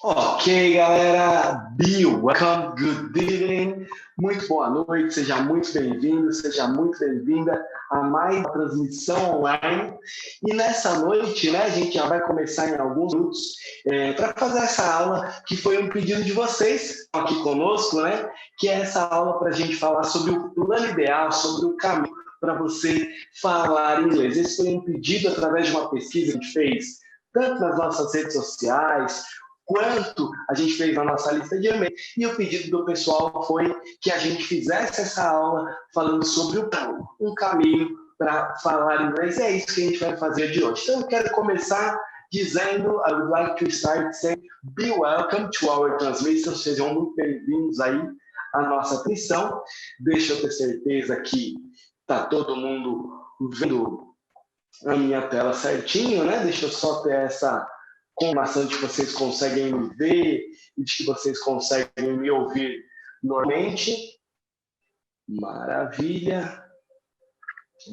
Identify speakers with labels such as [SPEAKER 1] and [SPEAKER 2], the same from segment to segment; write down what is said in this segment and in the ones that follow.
[SPEAKER 1] Ok, galera, be welcome, good evening, muito boa noite, seja muito bem-vindo, seja muito bem-vinda a mais uma transmissão online. E nessa noite, né, a gente já vai começar em alguns minutos para fazer essa aula que foi um pedido de vocês aqui conosco, né, que é essa aula para a gente falar sobre o plano ideal, sobre o caminho para você falar inglês. Esse foi um pedido através de uma pesquisa que a gente fez, tanto nas nossas redes sociais, quanto a gente fez na nossa lista de e-mail. E o pedido do pessoal foi que a gente fizesse essa aula falando sobre um caminho para falar inglês. E é isso que a gente vai fazer de hoje. Então, eu quero começar dizendo, I would like to start saying, be welcome to our transmission. Sejam muito bem-vindos aí à nossa transmissão. Deixa eu ter certeza que está todo mundo vendo a minha tela certinho, né? Deixa eu só ter essa confirmação de que vocês conseguem me ver e de que vocês conseguem me ouvir normalmente. Maravilha.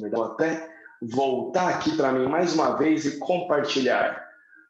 [SPEAKER 1] Vou até voltar aqui para mim mais uma vez e compartilhar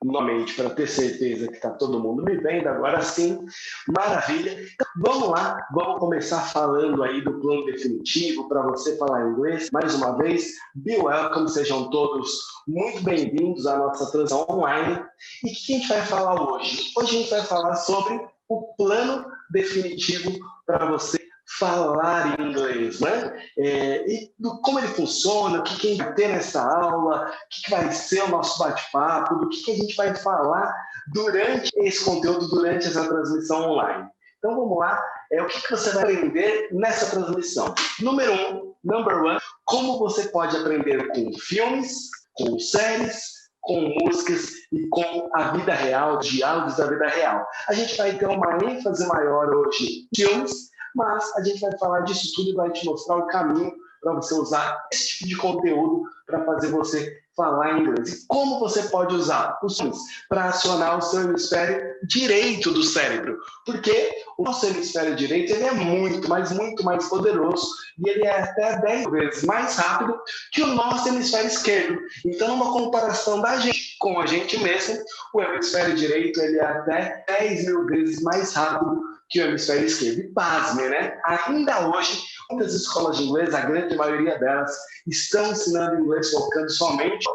[SPEAKER 1] novamente para ter certeza que está todo mundo me vendo. Agora sim, maravilha. Então, vamos lá, vamos começar falando aí do plano definitivo para você falar inglês. Mais uma vez, be welcome, sejam todos muito bem-vindos à nossa transmissão online. E o que a gente vai falar hoje? Hoje a gente vai falar sobre o plano definitivo para você falar em inglês, né? E como ele funciona, o que a gente vai ter nessa aula, o que vai ser o nosso bate-papo, do que a gente vai falar durante esse conteúdo, durante essa transmissão online. Então vamos lá, o que você vai aprender nessa transmissão? Number one, como você pode aprender com filmes, com séries, com músicas e com a vida real, diálogos da vida real. A gente vai ter uma ênfase maior hoje em filmes, mas a gente vai falar disso tudo e vai te mostrar o caminho para você usar esse tipo de conteúdo para fazer você falar inglês. E como você pode usar os filmes para acionar o seu hemisfério direito do cérebro? Porque o nosso hemisfério direito ele é muito, mas muito mais poderoso e ele é até 10 vezes mais rápido que o nosso hemisfério esquerdo. Então, numa comparação da gente com a gente mesmo, o hemisfério direito ele é até 10 mil vezes mais rápido que o hemisfério esquerdo. E pasme, né? Ainda hoje, muitas escolas de inglês, a grande maioria delas, estão ensinando inglês focando somente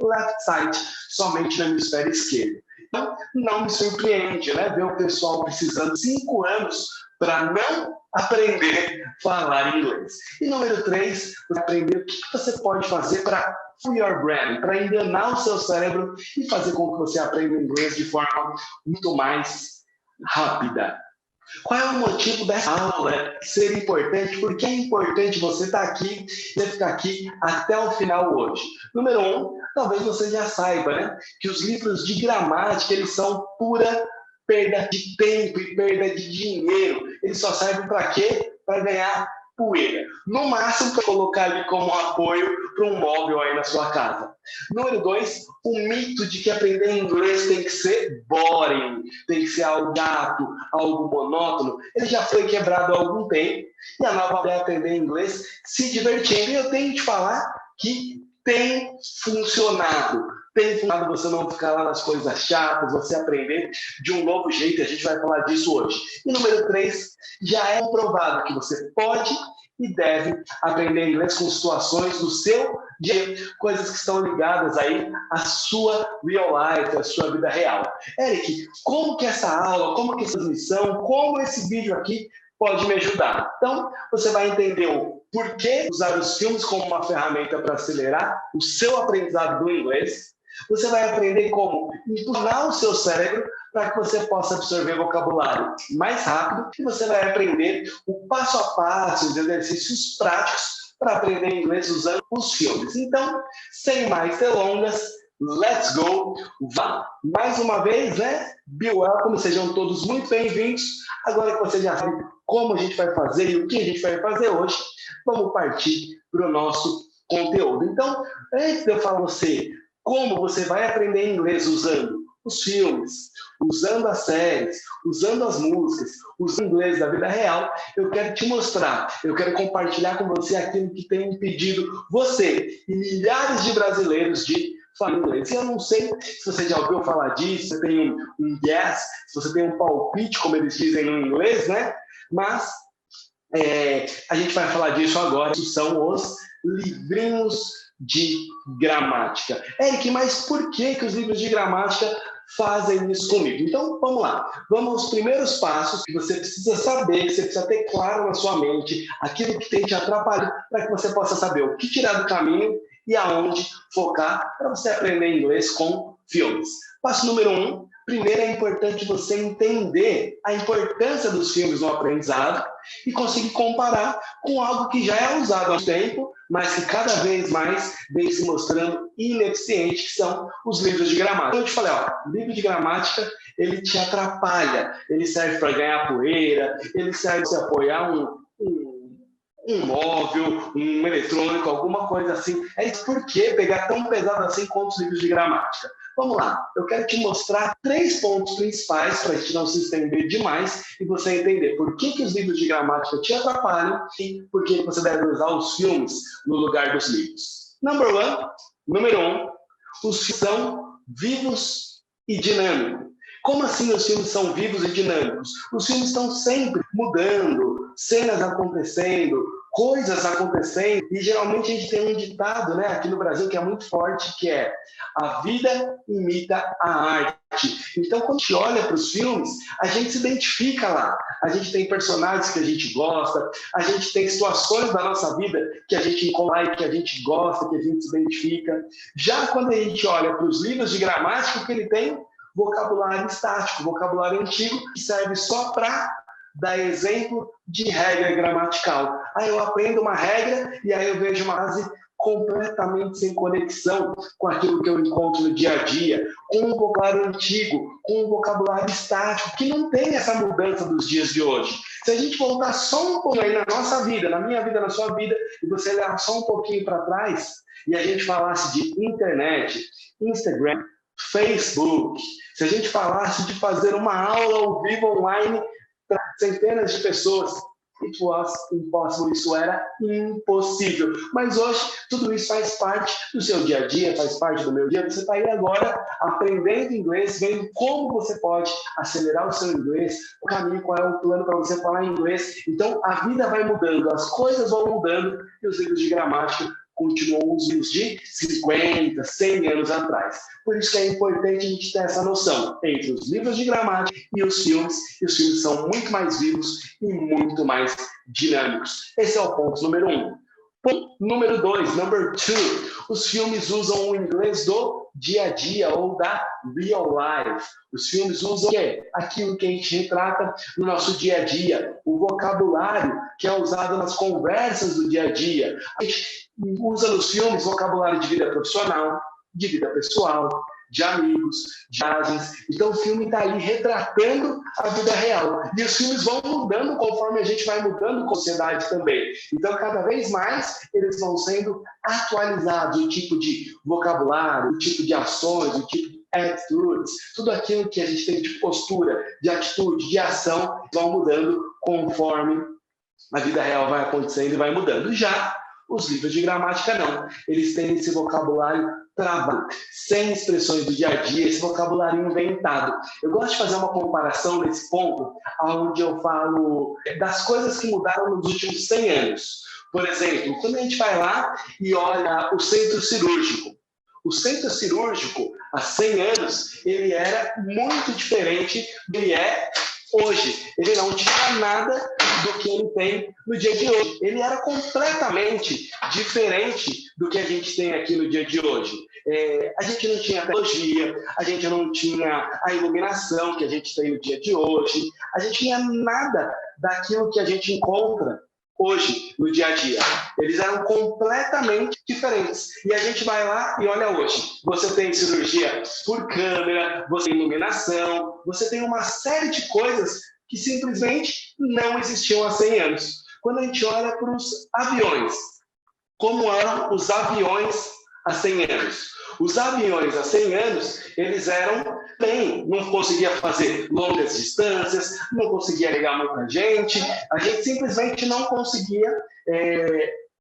[SPEAKER 1] no left side, somente no hemisfério esquerdo. Então, não me surpreende, né? Ver o pessoal precisando de 5 anos para não aprender a falar inglês. E número 3, você aprender o que você pode fazer para fool your brain, para enganar o seu cérebro e fazer com que você aprenda inglês de forma muito mais rápida. Qual é o motivo dessa aula ser importante? Por que é importante você estar aqui, você ficar aqui até o final hoje? Número 1, talvez você já saiba, né? Que os livros de gramática, eles são pura perda de tempo e perda de dinheiro. Eles só servem para quê? Para ganhar poeira. No máximo, para colocar ali como apoio para um móvel aí na sua casa. Número 2, o mito de que aprender inglês tem que ser boring, tem que ser algo chato, algo monótono, ele já foi quebrado há algum tempo e a nova é aprender inglês se divertindo. E eu tenho que te falar que tem funcionado. Tem funcionado você não ficar lá nas coisas chatas, você aprender de um novo jeito, a gente vai falar disso hoje. E número 3, já é comprovado que você pode e deve aprender inglês com situações do seu dia, coisas que estão ligadas aí à sua real life, à sua vida real. Eric, como que essa aula, como que essa transmissão, como esse vídeo aqui pode me ajudar? Então, você vai entender o porquê usar os filmes como uma ferramenta para acelerar o seu aprendizado do inglês. Você vai aprender como empurrar o seu cérebro para que você possa absorver vocabulário mais rápido e você vai aprender o passo a passo, os exercícios práticos para aprender inglês usando os filmes. Então, sem mais delongas, let's go! Vá! Mais uma vez, né? Be welcome, sejam todos muito bem-vindos. Agora que você já sabe como a gente vai fazer e o que a gente vai fazer hoje, vamos partir para o nosso conteúdo. Então, antes de eu falar você como você vai aprender inglês usando os filmes, usando as séries, usando as músicas, usando o inglês da vida real, eu quero te mostrar, eu quero compartilhar com você aquilo que tem impedido você e milhares de brasileiros de fala inglês. E eu não sei se você já ouviu falar disso, se você tem um guess, se você tem um palpite, como eles dizem no inglês, né? Mas a gente vai falar disso agora, que são os livrinhos de gramática. Eric, mas por que os livros de gramática fazem isso comigo? Então, vamos lá. Vamos aos primeiros passos que você precisa saber, que você precisa ter claro na sua mente, aquilo que tem te atrapalhado, para que você possa saber o que tirar do caminho e aonde focar para você aprender inglês com filmes. Passo número 1. Primeiro, é importante você entender a importância dos filmes no aprendizado e conseguir comparar com algo que já é usado há um tempo, mas que cada vez mais vem se mostrando ineficiente, que são os livros de gramática. Eu te falei, livro de gramática, ele te atrapalha, ele serve para ganhar poeira, ele serve para você apoiar um móvel, um eletrônico, alguma coisa assim. É isso, por que pegar tão pesado assim quanto os livros de gramática? Vamos lá, eu quero te mostrar 3 pontos principais para a gente não se estender demais e você entender por que os livros de gramática te atrapalham e por que você deve usar os filmes no lugar dos livros. Número 1, os filmes são vivos e dinâmicos. Como assim os filmes são vivos e dinâmicos? Os filmes estão sempre mudando, cenas acontecendo, coisas acontecendo, e geralmente a gente tem um ditado, né, aqui no Brasil que é muito forte, que é: a vida imita a arte. Então, quando a gente olha para os filmes, a gente se identifica lá. A gente tem personagens que a gente gosta, a gente tem situações da nossa vida que a gente encontra e que a gente gosta, que a gente se identifica. Já quando a gente olha para os livros de gramática, o que ele tem? Vocabulário estático, vocabulário antigo, que serve só para dar exemplo de regra gramatical. Aí eu aprendo uma regra e aí eu vejo uma frase completamente sem conexão com aquilo que eu encontro no dia a dia, com um vocabulário antigo, com um vocabulário estático, que não tem essa mudança dos dias de hoje. Se a gente voltar só um pouquinho aí na nossa vida, na minha vida, na sua vida, e você olhar só um pouquinho para trás, e a gente falasse de internet, Instagram, Facebook, se a gente falasse de fazer uma aula ao vivo online para centenas de pessoas, it was impossible, isso era impossível. Mas hoje, tudo isso faz parte do seu dia a dia, faz parte do meu dia. Você está aí agora aprendendo inglês, vendo como você pode acelerar o seu inglês, o caminho, qual é o plano para você falar inglês. Então, a vida vai mudando, as coisas vão mudando e os livros de gramática continuam os livros de 50, 100 anos atrás. Por isso que é importante a gente ter essa noção entre os livros de gramática e os filmes são muito mais vivos e muito mais dinâmicos. Esse é o ponto número 1. Ponto número 2, number 2, os filmes usam o inglês do dia a dia ou da real life. Os filmes usam o quê? Aquilo que a gente retrata no nosso dia a dia, o vocabulário que é usado nas conversas do dia a dia. A gente usa nos filmes vocabulário de vida profissional, de vida pessoal, de amigos, de viagens. Então o filme está ali retratando a vida real. E os filmes vão mudando conforme a gente vai mudando a sociedade também. Então cada vez mais eles vão sendo atualizados, o tipo de vocabulário, o tipo de ações, o tipo de attitudes, tudo aquilo que a gente tem de postura, de atitude, de ação, vão mudando conforme a vida real vai acontecendo e vai mudando. Já os livros de gramática não. Eles têm esse vocabulário travado, sem expressões do dia a dia, esse vocabulário inventado. Eu gosto de fazer uma comparação nesse ponto, onde eu falo das coisas que mudaram nos últimos 100 anos. Por exemplo, quando a gente vai lá e olha o centro cirúrgico. O centro cirúrgico, há 100 anos, ele era muito diferente do que é hoje. Ele não tinha nada do que ele tem no dia de hoje. Ele era completamente diferente do que a gente tem aqui no dia de hoje. A gente não tinha tecnologia, a gente não tinha a iluminação que a gente tem no dia de hoje, a gente tinha nada daquilo que a gente encontra hoje, no dia a dia. Eles eram completamente diferentes. E a gente vai lá e olha hoje. Você tem cirurgia por câmera, você tem iluminação, você tem uma série de coisas que simplesmente não existiam há 100 anos. Quando a gente olha para os aviões, como eram os aviões há 100 anos? Os aviões há 100 anos, eles eram bem, não conseguia fazer longas distâncias, não conseguia ligar muita gente, a gente simplesmente não conseguia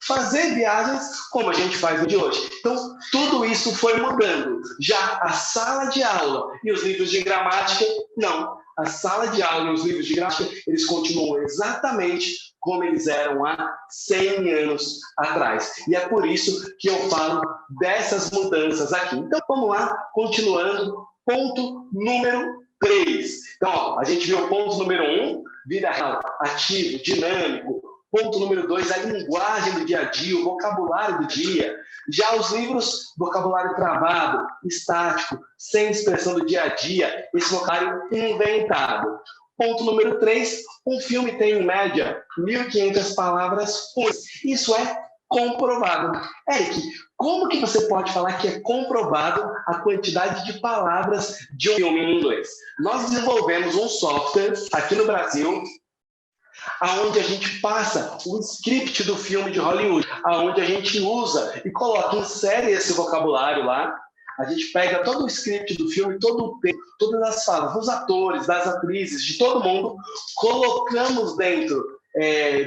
[SPEAKER 1] fazer viagens como a gente faz no dia de hoje. Então, tudo isso foi mudando. Já a sala de aula e os livros de gramática, não. A sala de aula e os livros de gramática, eles continuam exatamente como eles eram há 100 anos atrás. E é por isso que eu falo dessas mudanças aqui. Então, vamos lá, continuando. Ponto número 3. Então, ó, a gente viu o ponto número 1, vida real, ativo, dinâmico. Ponto número 2, a linguagem do dia a dia, o vocabulário do dia. Já os livros, vocabulário travado, estático, sem expressão do dia a dia, esse vocabulário inventado. Ponto número 3, um filme tem, em média, 1.500 palavras por. Isso é comprovado. Eric, como que você pode falar que é comprovado a quantidade de palavras de um filme em inglês? Nós desenvolvemos um software aqui no Brasil, aonde a gente passa o script do filme de Hollywood, aonde a gente usa e coloca, insere esse vocabulário lá. A gente pega todo o script do filme, todo o texto, todas as falas dos atores, das atrizes, de todo mundo, colocamos dentro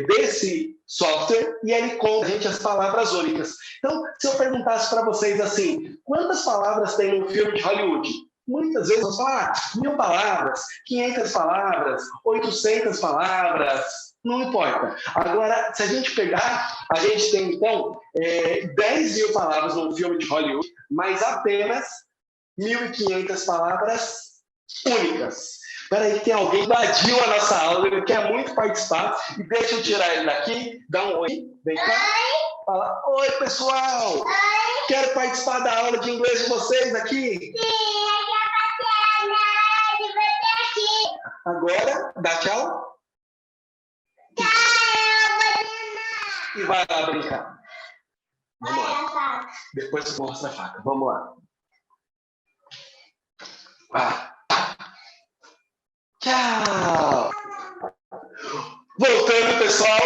[SPEAKER 1] desse software e ele conta a gente as palavras únicas. Então, se eu perguntasse para vocês assim, quantas palavras tem um filme de Hollywood? Muitas vezes vamos falar 1.000 palavras, 500 palavras, 800 palavras, não importa. Agora, se a gente pegar, a gente tem então 10.000 palavras num filme de Hollywood, mas apenas 1.500 palavras únicas. Peraí, tem alguém que invadiu a nossa aula, ele quer muito participar, e deixa eu tirar ele daqui, dá um oi, vem cá, fala, oi pessoal, quero participar da aula de inglês de vocês aqui. Agora, dá tchau. E vai lá brincar. Vamos lá. Depois mostra a faca. Vamos lá. Tchau. Voltando, pessoal.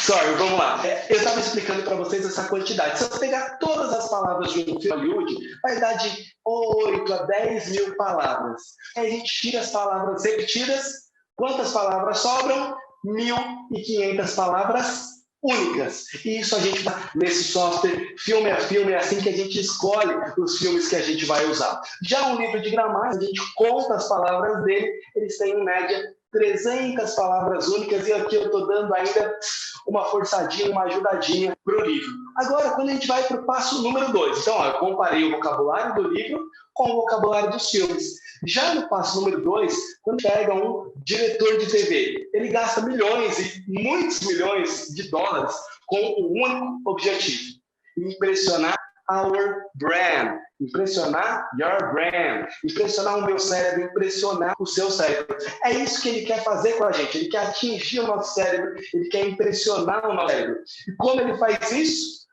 [SPEAKER 1] Sorry, vamos lá. Eu estava explicando para vocês essa quantidade. Se eu pegar todas as palavras de um filme Hollywood, vai dar de 8 a 10.000 palavras. Aí a gente tira as palavras repetidas. Quantas palavras sobram? 1.500 palavras únicas. E isso a gente dá nesse software, filme a filme, é assim que a gente escolhe os filmes que a gente vai usar. Já um livro de gramática, a gente conta as palavras dele, eles têm em média 300 palavras únicas, e aqui eu estou dando ainda uma forçadinha, uma ajudadinha para o livro. Agora, quando a gente vai para o passo número 2, então, ó, eu comparei o vocabulário do livro com o vocabulário dos filmes. Já no passo número 2, quando pega um diretor de TV, ele gasta milhões e muitos milhões de dólares com um único objetivo: impressionar our brand, impressionar your brand, impressionar o meu cérebro, impressionar o seu cérebro. É isso que ele quer fazer com a gente, ele quer atingir o nosso cérebro, ele quer impressionar o nosso cérebro. E como ele faz isso?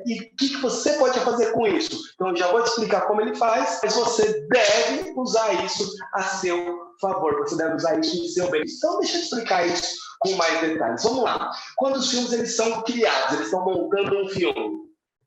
[SPEAKER 1] E o que você pode fazer com isso? Então, já vou te explicar como ele faz, mas você deve usar isso a seu favor, você deve usar isso em seu bem. Então, deixa eu te explicar isso com mais detalhes. Vamos lá. Quando os filmes eles são criados, eles estão montando um filme,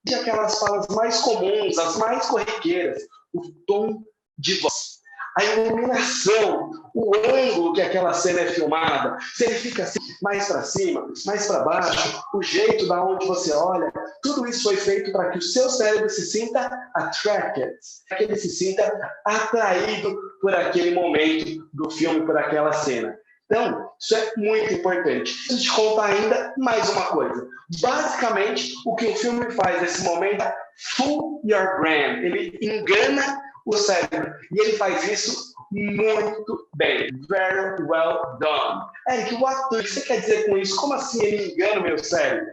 [SPEAKER 1] de aquelas falas mais comuns, as mais corriqueiras, o tom de voz, a iluminação, o ângulo que aquela cena é filmada, se ele fica assim, mais para cima, mais para baixo, o jeito da onde você olha, tudo isso foi feito para que o seu cérebro se sinta attracted, para que ele se sinta atraído por aquele momento do filme, por aquela cena. Então, isso é muito importante. Deixa eu te contar ainda mais uma coisa. Basicamente, o que o filme faz nesse momento é fool your brain. Ele engana o cérebro. E ele faz isso muito bem. Very well done. Eric, o que você quer dizer com isso? Como assim ele engana o meu cérebro?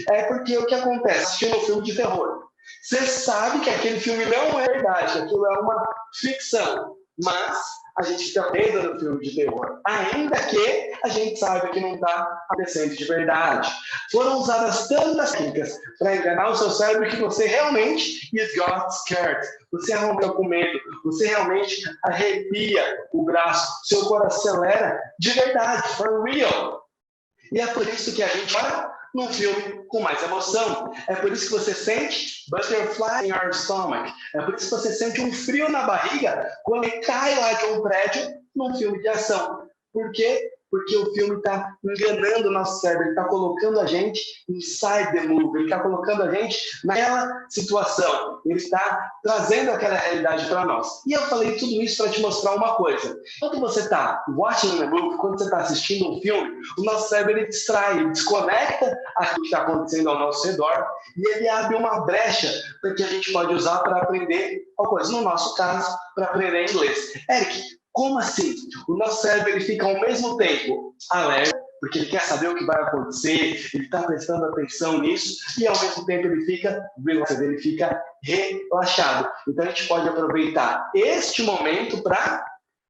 [SPEAKER 1] É porque o que acontece? Assistindo um filme de terror. Você sabe que aquele filme não é verdade, que aquilo é uma ficção. Mas a gente fica vendo no filme de terror, ainda que a gente saiba que não está acontecendo de verdade. Foram usadas tantas técnicas para enganar o seu cérebro que você realmente got scared. Você arrombeu com medo, você realmente arrepia o braço, seu coração acelera de verdade, for real. E é por isso que a gente olha num filme com mais emoção. É por isso que você sente butterfly in your stomach. É por isso que você sente um frio na barriga quando ele cai lá de um prédio num filme de ação. Porque porque o filme está enganando o nosso cérebro, ele está colocando a gente inside the movie, ele está colocando a gente naquela situação, ele está trazendo aquela realidade para nós. E eu falei tudo isso para te mostrar uma coisa. Quando você está watching the movie, quando você está assistindo um filme, o nosso cérebro ele distrai, ele desconecta aquilo que está acontecendo ao nosso redor e ele abre uma brecha que a gente pode usar para aprender alguma coisa. No nosso caso, para aprender inglês. Eric, como assim? O nosso cérebro ele fica ao mesmo tempo alerta, porque ele quer saber o que vai acontecer, ele está prestando atenção nisso, e ao mesmo tempo ele fica relaxado. Então a gente pode aproveitar este momento para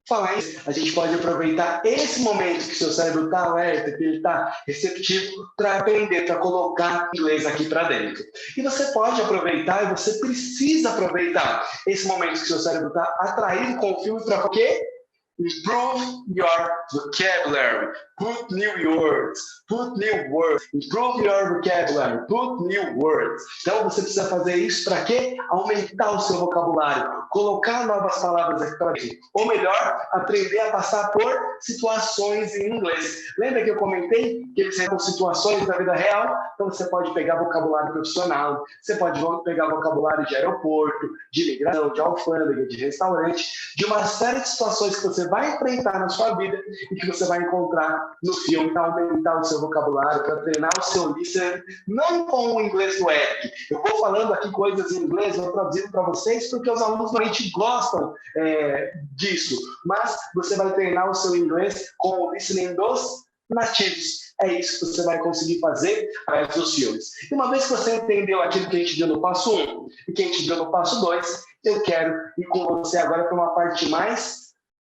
[SPEAKER 1] falar isso. A gente pode aproveitar esse momento que seu cérebro está alerta, que ele está receptivo, para aprender, para colocar inglês aqui para dentro. E você pode aproveitar, e você precisa aproveitar esse momento que seu cérebro está atraído com o filme para quê? Improve your vocabulary. Put new words. Put new words. Improve your vocabulary. Put new words. Então você precisa fazer isso para quê? Aumentar o seu vocabulário. Colocar novas palavras aqui para dentro. Ou melhor, aprender a passar por situações em inglês. Lembra que eu comentei que eles são situações da vida real? Então você pode pegar vocabulário profissional. Você pode pegar vocabulário de aeroporto, de imigração, de alfândega, de restaurante, de uma série de situações que você vai enfrentar na sua vida e que você vai encontrar no filme para aumentar o seu vocabulário, para treinar o seu listening, não com o inglês do Eric. Eu vou falando aqui coisas em inglês, vou traduzindo para vocês, porque os alunos normalmente gostam disso, mas você vai treinar o seu inglês com o listening dos nativos. É isso que você vai conseguir fazer através dos filmes. E uma vez que você entendeu aquilo que a gente viu no passo 1 e que a gente viu no passo 2, eu quero ir com você agora para uma parte mais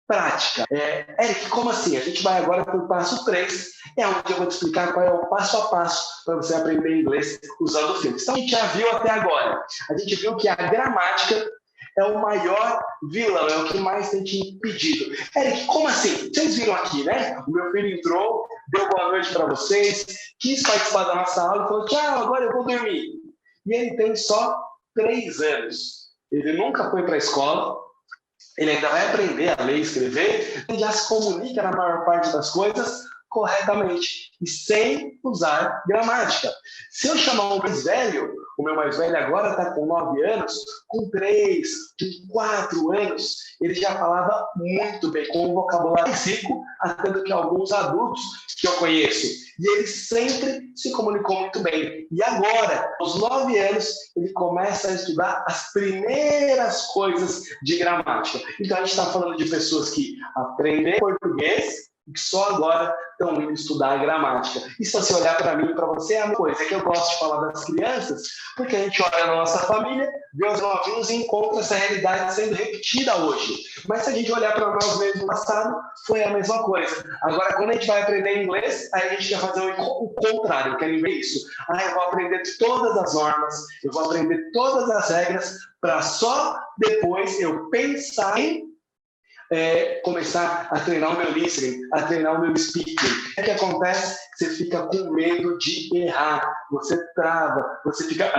[SPEAKER 1] prática. Eric, como assim? A gente vai agora para o passo 3, é onde eu vou te explicar qual é o passo a passo para você aprender inglês usando filmes. Então, a gente já viu até agora. A gente viu que a gramática é o maior vilão, é o que mais tem te impedido. Eric, como assim? Vocês viram aqui, né? O meu filho entrou, deu boa noite para vocês, quis participar da nossa aula e falou, tchau, agora eu vou dormir. E ele tem só 3 anos. Ele nunca foi para a escola, ele ainda vai aprender a ler e escrever, ele já se comunica na maior parte das coisas corretamente e sem usar gramática. Se eu chamar um mais velho, o meu mais velho agora está com 9 anos, com 3, com 4 anos, ele já falava muito bem, com um vocabulário rico, até do que alguns adultos que eu conheço. E ele sempre se comunicou muito bem. E agora, aos 9 anos, ele começa a estudar as primeiras coisas de gramática. Então, a gente está falando de pessoas que aprendem português e que só agora estão indo estudar a gramática. E se você olhar para mim e para você, é a coisa que eu gosto de falar das crianças, porque a gente olha na nossa família, vê os novinhos e encontra essa realidade sendo repetida hoje. Mas se a gente olhar para nós mesmos no passado, foi a mesma coisa. Agora, quando a gente vai aprender inglês, aí a gente quer fazer o contrário, eu quero ver isso. Eu vou aprender todas as normas, eu vou aprender todas as regras, para só depois eu pensar em começar a treinar o meu listening, a treinar o meu speaking. O que acontece? Você fica com medo de errar, você trava, você fica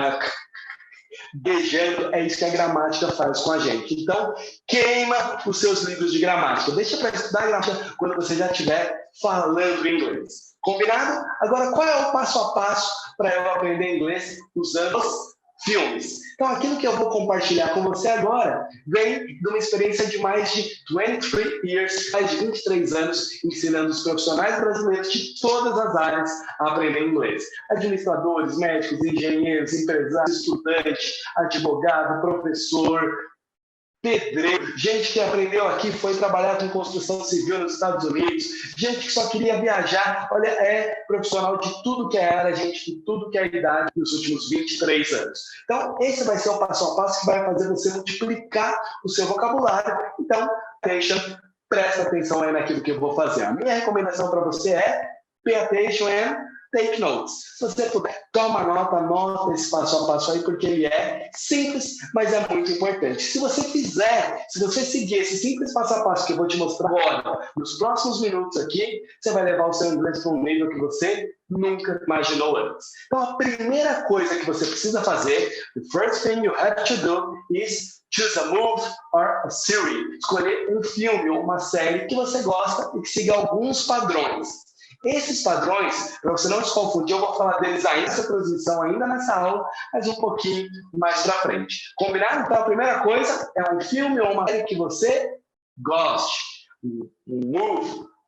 [SPEAKER 1] gaguejando. É isso que a gramática faz com a gente. Então, queima os seus livros de gramática. Deixa para estudar gramática quando você já estiver falando inglês. Combinado? Agora, qual é o passo a passo para eu aprender inglês usando os filmes? Então, aquilo que eu vou compartilhar com você agora vem de uma experiência de mais de 23 years, mais de 23 anos, ensinando os profissionais brasileiros de todas as áreas a aprender inglês. Administradores, médicos, engenheiros, empresários, estudantes, advogado, professor, pedreiro, gente que aprendeu aqui, foi trabalhar com construção civil nos Estados Unidos, gente que só queria viajar. Olha, é profissional de tudo que é área, gente de tudo que é idade nos últimos 23 anos. Então, esse vai ser o passo a passo que vai fazer você multiplicar o seu vocabulário. Então, presta atenção aí naquilo que eu vou fazer. A minha recomendação para você é pay attention and take notes. Se você puder, toma nota, anota esse passo a passo aí, porque ele é simples, mas é muito importante. Se você fizer, se você seguir esse simples passo a passo que eu vou te mostrar agora, nos próximos minutos aqui, você vai levar o seu inglês para um nível que você nunca imaginou antes. Então, a primeira coisa que você precisa fazer, the first thing you have to do is choose a movie or a series. Escolher um filme ou uma série que você gosta e que siga alguns padrões. Esses padrões, para você não se confundir, eu vou falar deles ainda nessa transmissão, ainda nessa aula, mas um pouquinho mais para frente. Combinado? Então, a primeira coisa é um filme ou uma série que você goste.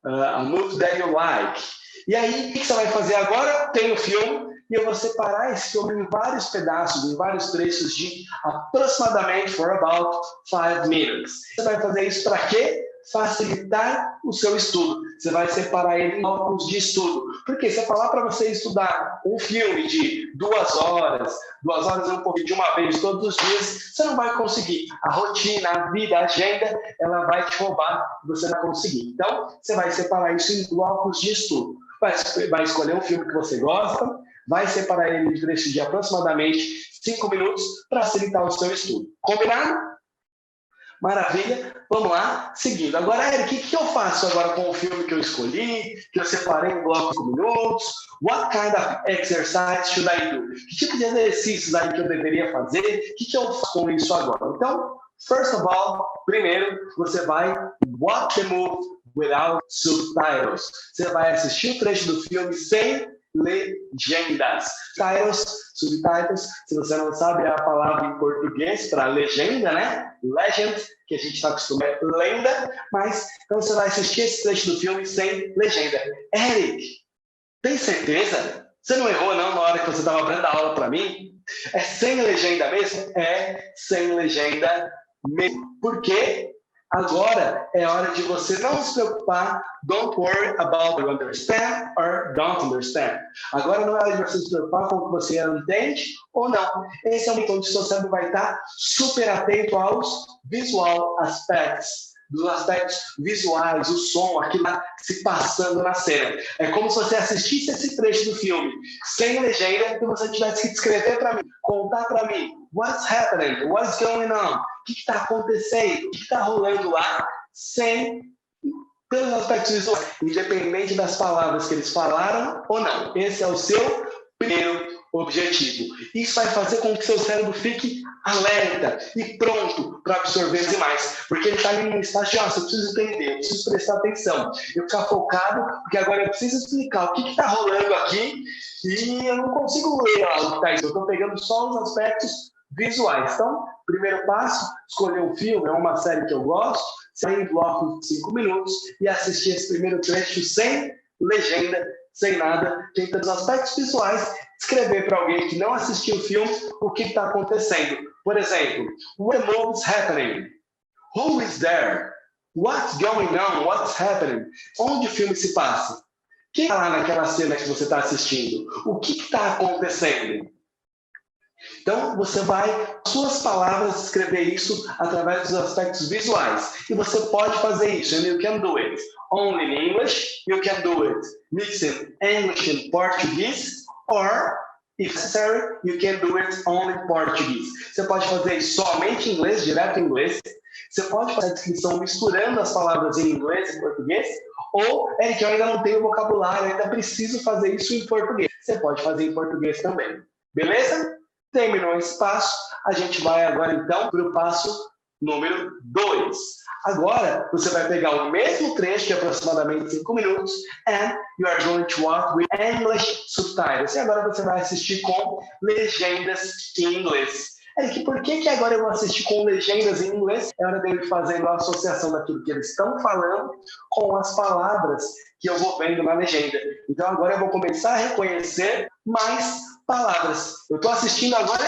[SPEAKER 1] A movie that you like. E aí, o que você vai fazer agora? Tem o filme, e eu vou separar esse filme em vários pedaços, em vários trechos de aproximadamente for about 5 minutes. Você vai fazer isso para quê? Facilitar o seu estudo. Você vai separar ele em blocos de estudo. Porque se eu falar para você estudar um filme de 2 horas é um pouquinho de uma vez todos os dias, você não vai conseguir. A rotina, a vida, a agenda, ela vai te roubar, você não vai conseguir. Então, você vai separar isso em blocos de estudo. Vai escolher um filme que você gosta, vai separar ele em trechos de aproximadamente 5 minutos para facilitar o seu estudo. Combinado? Maravilha, vamos lá, seguindo. Agora, Eric, o que eu faço agora com o filme que eu escolhi, que eu separei em blocos de 5 minutos? What kind of exercise should I do? Que tipo de exercícios aí que eu deveria fazer? O que eu faço com isso agora? Então, first of all, primeiro, você vai watch the movie without subtitles. Você vai assistir o trecho do filme sem legendas. Subtitles, se você não sabe, é a palavra em português para legenda, né? Legend, que a gente está acostumado a lenda, mas então você vai assistir esse trecho do filme sem legenda. Eric, tem certeza? Você não errou não na hora que você estava dando a aula para mim? É sem legenda mesmo? É sem legenda mesmo. Por quê? Agora é hora de você não se preocupar. Don't worry about you understand or don't understand. Agora não é hora de você se preocupar com o que você entende ou não. Esse é o momento onde o seu cérebro vai estar super atento aos visual aspects, dos aspectos visuais, o som, aquilo se passando na cena. É como se você assistisse esse trecho do filme sem legenda e você tivesse que descrever para mim, contar para mim, what's happening, what's going on, o que está acontecendo, o que está rolando lá, sem pelos aspectos visuais, independente das palavras que eles falaram ou não. Esse é o seu primeiro objetivo. Isso vai fazer com que seu cérebro fique alerta e pronto para absorver demais, porque ele está ali num estágio de, eu preciso entender, eu preciso prestar atenção, eu ficar focado, porque agora eu preciso explicar o que está rolando aqui e eu não consigo ler o que está aí, eu estou pegando só os aspectos visuais. Então, primeiro passo, escolher um filme, é uma série que eu gosto, sair em bloco de 5 minutos e assistir esse primeiro trecho sem legenda, sem nada, tentando os aspectos visuais, escrever para alguém que não assistiu o filme o que está acontecendo. Por exemplo, what movie's happening? Who is there? What's going on? What's happening? Onde o filme se passa? Quem está lá naquela cena que você está assistindo? O que está acontecendo? Então, você vai, com suas palavras, escrever isso através dos aspectos visuais. E você pode fazer isso, and you can do it only in English, you can do it mixing English and Portuguese, or, if necessary, you can do it only in Portuguese. Você pode fazer isso somente em inglês, direto em inglês. Você pode fazer a descrição misturando as palavras em inglês e português, ou, Eric, eu ainda não tenho vocabulário, eu ainda preciso fazer isso em português. Você pode fazer em português também. Beleza? Terminou esse passo, a gente vai agora então para o passo número 2. Agora, você vai pegar o mesmo trecho, de aproximadamente 5 minutos, and you are going to watch with English subtitles. E agora você vai assistir com legendas em inglês. Eric, por que agora eu vou assistir com legendas em inglês? É hora dele fazendo a associação daquilo que eles estão falando com as palavras que eu vou vendo na legenda. Então agora eu vou começar a reconhecer mais palavras. Eu estou assistindo agora,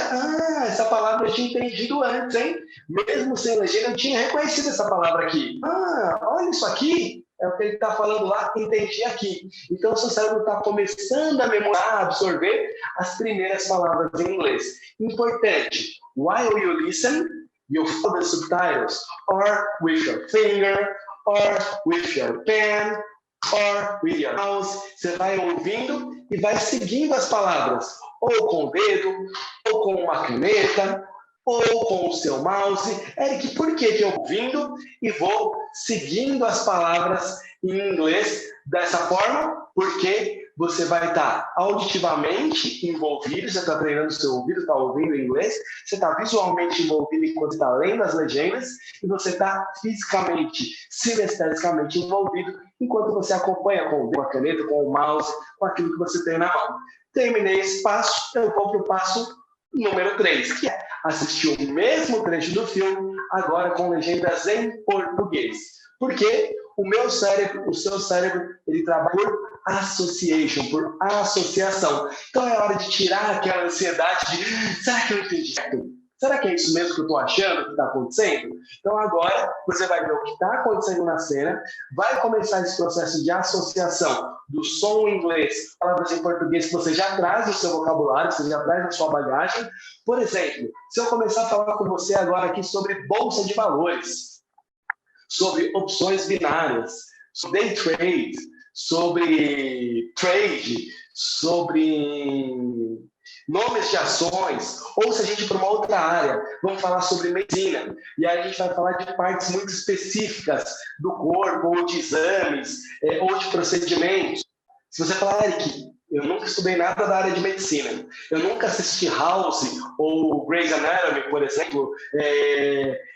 [SPEAKER 1] essa palavra eu tinha entendido antes, hein? Mesmo sem legenda, eu tinha reconhecido essa palavra aqui. Olha isso aqui, é o que ele está falando lá, entendi aqui. Então, o seu cérebro está começando a memorizar, a absorver as primeiras palavras em inglês. Importante, while you listen, you follow the subtitles, or with your finger, or with your pen, or with your mouse. Você vai ouvindo e vai seguindo as palavras, ou com o dedo, ou com uma caneta, ou com o seu mouse. Eric, por que eu vou ouvindo e vou seguindo as palavras em inglês dessa forma? Porque você vai estar auditivamente envolvido, você está treinando o seu ouvido, está ouvindo em inglês, você está visualmente envolvido enquanto está lendo as legendas, e você está fisicamente, sinestesicamente envolvido enquanto você acompanha com a caneta, com o mouse, com aquilo que você tem na mão. Terminei esse passo, eu vou para o passo número 3, que é assistir o mesmo trecho do filme, agora com legendas em português. Porque o seu cérebro, ele trabalha por association, por associação. Então é hora de tirar aquela ansiedade de, será que eu entendi? Será que é isso mesmo que eu estou achando que está acontecendo? Então agora você vai ver o que está acontecendo na cena, vai começar esse processo de associação do som em inglês, palavras em português que você já traz no seu vocabulário, você já traz na sua bagagem. Por exemplo, se eu começar a falar com você agora aqui sobre bolsa de valores, sobre opções binárias, sobre day trade, sobre trade, sobre nomes de ações, ou se a gente ir para uma outra área, vamos falar sobre medicina, e aí a gente vai falar de partes muito específicas do corpo, ou de exames, ou de procedimentos. Se você falar, Eric, eu nunca estudei nada da área de medicina, eu nunca assisti House ou Grey's Anatomy, por exemplo,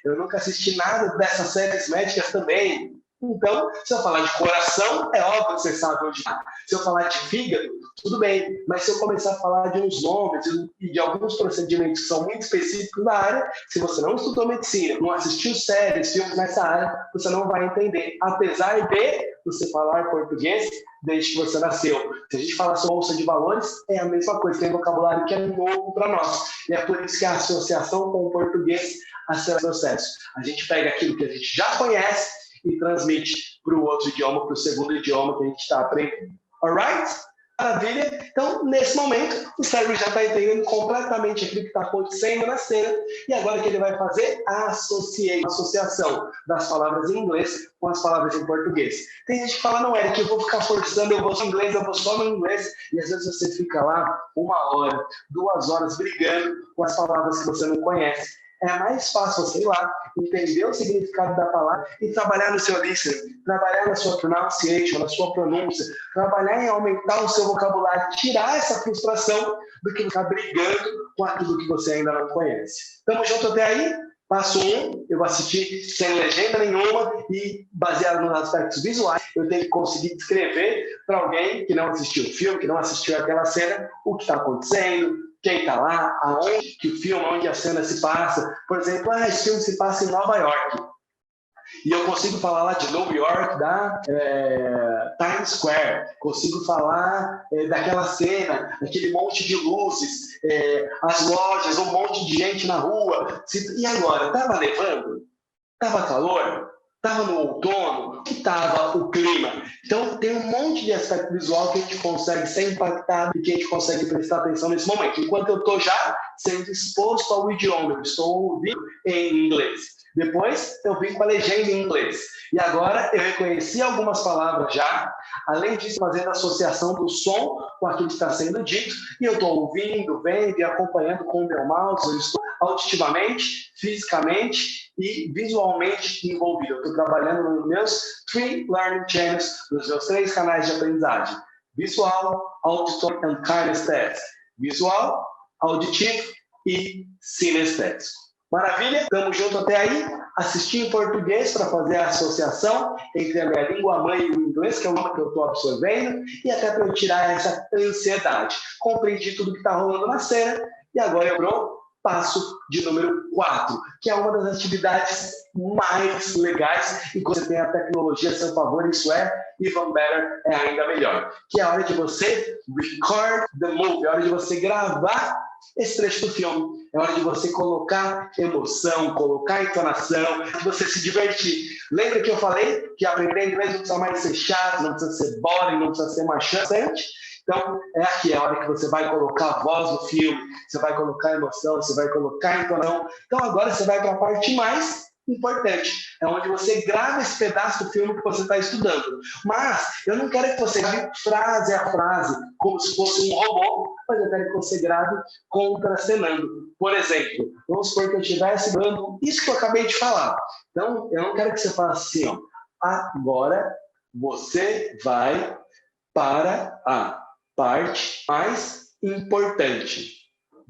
[SPEAKER 1] eu nunca assisti nada dessas séries médicas também. Então, se eu falar de coração, é óbvio que você sabe onde está. Se eu falar de fígado, tudo bem. Mas se eu começar a falar de uns nomes e de alguns procedimentos que são muito específicos da área, se você não estudou medicina, não assistiu séries, filmes nessa área, você não vai entender. Apesar de você falar português desde que você nasceu. Se a gente falar sobre bolsa de valores, é a mesma coisa. Tem vocabulário que é novo para nós. E é por isso que a associação com o português acelera o processo. A gente pega aquilo que a gente já conhece e transmite para o outro idioma, para o segundo idioma que a gente está aprendendo. Alright? Maravilha? Então, nesse momento, o cérebro já está entendendo completamente aquilo que está acontecendo na cena, e agora que ele vai fazer a associação das palavras em inglês com as palavras em português. Tem gente que fala, não, Eric, eu vou ficar forçando, eu vou só em inglês, eu vou só no inglês, e às vezes você fica lá 1 hora, 2 horas brigando com as palavras que você não conhece. É mais fácil você ir lá, entender o significado da palavra e trabalhar no seu listening, trabalhar na sua pronunciation, na sua pronúncia, trabalhar em aumentar o seu vocabulário, tirar essa frustração do que ficar brigando com aquilo que você ainda não conhece. Estamos juntos até aí? Passo 1, eu vou assistir sem legenda nenhuma e, baseado nos aspectos visuais, eu tenho que conseguir descrever para alguém que não assistiu o filme, que não assistiu aquela cena, o que está acontecendo, quem está lá, aonde que o filme, onde a cena se passa. Por exemplo, esse filme se passa em Nova York. E eu consigo falar lá de New York, da Times Square. Consigo falar daquela cena, aquele monte de luzes, as lojas, um monte de gente na rua. E agora, estava nevando? Estava calor? Estava no outono? Que estava o clima? Então, tem um monte de aspecto visual que a gente consegue ser impactado e que a gente consegue prestar atenção nesse momento. Enquanto eu estou já sendo exposto ao idioma, eu estou ouvindo em inglês. Depois, eu vim com a legenda em inglês. E agora, eu reconheci algumas palavras já. Além disso, fazendo associação do som com aquilo que está sendo dito. E eu estou ouvindo, vendo e acompanhando com o meu mouse. Eu estou auditivamente, fisicamente e visualmente envolvido. Eu estou trabalhando nos meus 3 learning channels, nos meus 3 canais de aprendizagem. Visual, auditory and kinesthetic. Visual, auditivo e sinestésico. Maravilha? Estamos juntos até aí? Assisti em português para fazer a associação entre a minha língua mãe e o inglês, que é o que eu estou absorvendo, e até para eu tirar essa ansiedade. Compreendi tudo que está rolando na cena, e agora eu vou passo de número 4, que é uma das atividades mais legais, e quando você tem a tecnologia a seu favor, isso é even better, é ainda melhor, que é a hora de você record the movie, é a hora de você gravar esse trecho do filme, é hora de você colocar emoção, colocar entonação, de você se divertir. Lembra que eu falei que aprender inglês não precisa mais ser chato, não precisa ser boring, não precisa ser maçante? Então, é aqui a hora que você vai colocar a voz no filme, você vai colocar emoção, você vai colocar entonação. Então, agora você vai para a parte mais importante. É onde você grava esse pedaço do filme que você está estudando. Mas eu não quero que você grave frase a frase, como se fosse um robô, mas eu quero que você grave contracenando. Por exemplo, vamos supor que eu estivesse dando isso que eu acabei de falar. Então, eu não quero que você faça assim, ó. Agora você vai para a parte mais importante.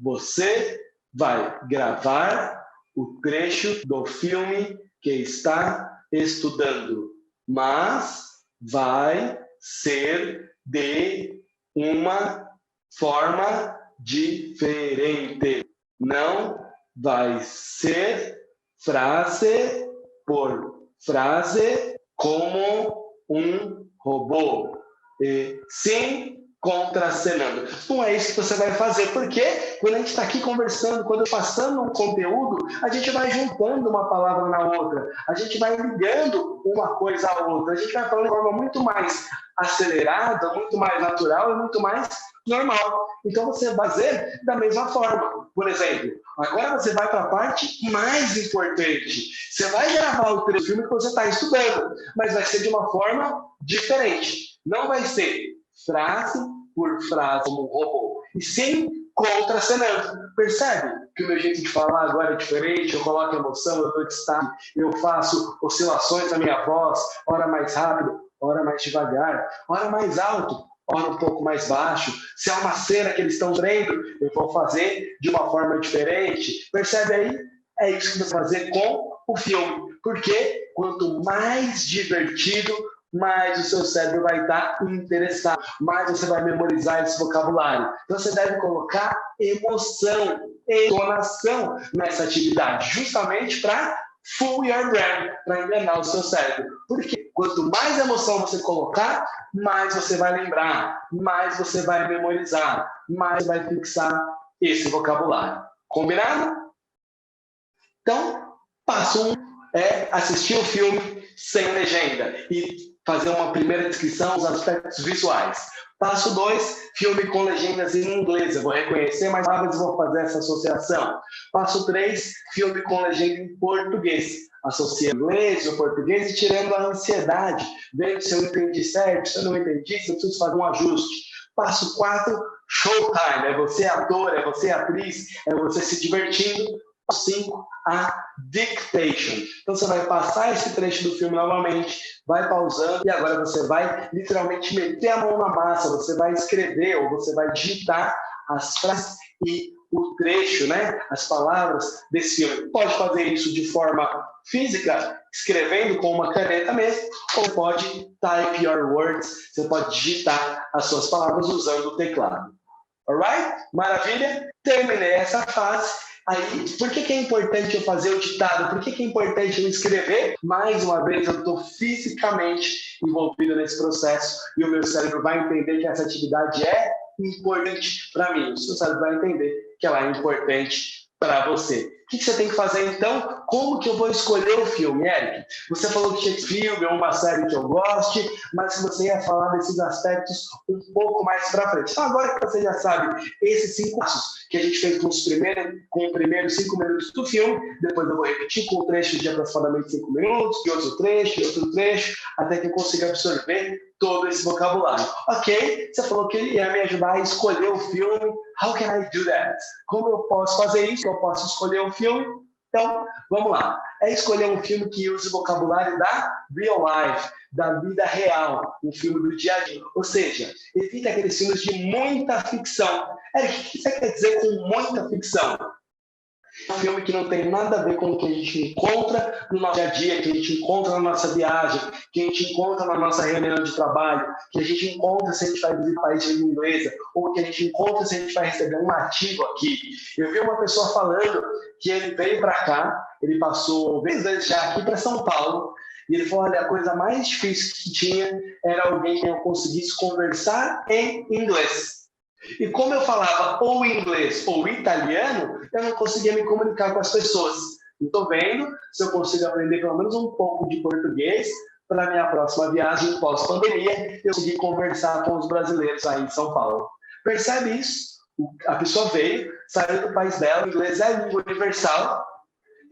[SPEAKER 1] Você vai gravar o trecho do filme que está estudando, mas vai ser de uma forma diferente. Não vai ser frase por frase como um robô. E sim, contracenando. Não é isso que você vai fazer, porque quando a gente está aqui conversando, quando passando um conteúdo, a gente vai juntando uma palavra na outra, a gente vai ligando uma coisa à outra, a gente vai falando de forma muito mais acelerada, muito mais natural e muito mais normal. Então você vai fazer da mesma forma. Por exemplo, agora você vai para a parte mais importante. Você vai gravar o trecho do filme que você está estudando, mas vai ser de uma forma diferente. Não vai ser frase por frase como um robô, e sim contracenando. Percebe que o meu jeito de falar agora é diferente? Eu coloco emoção, eu dou destaque, eu faço oscilações na minha voz, hora mais rápido, hora mais devagar, hora mais alto, hora um pouco mais baixo. Se é uma cena que eles estão vendo, eu vou fazer de uma forma diferente. Percebe aí? É isso que você vai fazer com o filme. Porque quanto mais divertido, mais o seu cérebro vai estar interessado, mais você vai memorizar esse vocabulário. Então você deve colocar emoção, entonação nessa atividade, justamente para fool your brain, para enganar o seu cérebro. Porque quanto mais emoção você colocar, mais você vai lembrar, mais você vai memorizar, mais vai fixar esse vocabulário. Combinado? Então, passo 1 é assistir o filme sem legenda e fazer uma primeira descrição dos aspectos visuais. Passo 2, filme com legendas em inglês. Eu vou reconhecer mais palavras e vou fazer essa associação. Passo 3, filme com legenda em português. Associando inglês ou português e tirando a ansiedade, vendo se eu entendi certo, se eu não entendi, se eu preciso fazer um ajuste. Passo 4, showtime. É você ator, é você atriz, é você se divertindo. 5, a dictation. Então você vai passar esse trecho do filme novamente, vai pausando e agora você vai literalmente meter a mão na massa, você vai escrever ou você vai digitar as frases e o trecho, né, as palavras desse filme. Pode fazer isso de forma física, escrevendo com uma caneta mesmo, ou pode type your words, você pode digitar as suas palavras usando o teclado. Alright? Maravilha? Terminei essa fase. Aí, por que é importante eu fazer o ditado? Por que é importante eu escrever? Mais uma vez, eu estou fisicamente envolvido nesse processo e o meu cérebro vai entender que essa atividade é importante para mim. O seu cérebro vai entender que ela é importante para você. O que você tem que fazer, então? Como que eu vou escolher o filme, Eric? Você falou que Shakespeare é uma série que eu goste, mas você ia falar desses aspectos um pouco mais para frente. Então, agora que você já sabe esses 5 passos que a gente fez com os primeiros 5 minutos do filme, depois eu vou repetir com um trecho de aproximadamente 5 minutos, e outro trecho, até que eu consiga absorver todo esse vocabulário. Ok, você falou que ia me ajudar a escolher o filme. How can I do that? Como eu posso fazer isso? Eu posso escolher um filme? Então, vamos lá. É escolher um filme que use o vocabulário da real life, da vida real, um filme do dia a dia. Ou seja, evita aqueles filmes de muita ficção. Eric, o que você quer dizer com muita ficção? Um filme que não tem nada a ver com o que a gente encontra no nosso dia a dia, que a gente encontra na nossa viagem, que a gente encontra na nossa reunião de trabalho, que a gente encontra se a gente vai visitar a país de língua inglesa, ou que a gente encontra se a gente vai receber um nativo aqui. Eu vi uma pessoa falando que ele veio para cá, ele passou 10 vezes já aqui para São Paulo, e ele falou, olha, a coisa mais difícil que tinha era alguém que eu conseguisse conversar em inglês. E como eu falava ou inglês ou italiano, eu não conseguia me comunicar com as pessoas. Estou vendo se eu consigo aprender pelo menos um pouco de português para a minha próxima viagem pós-pandemia, eu conseguir conversar com os brasileiros aí em São Paulo. Percebe isso? A pessoa veio, saiu do país dela, o inglês é a língua universal,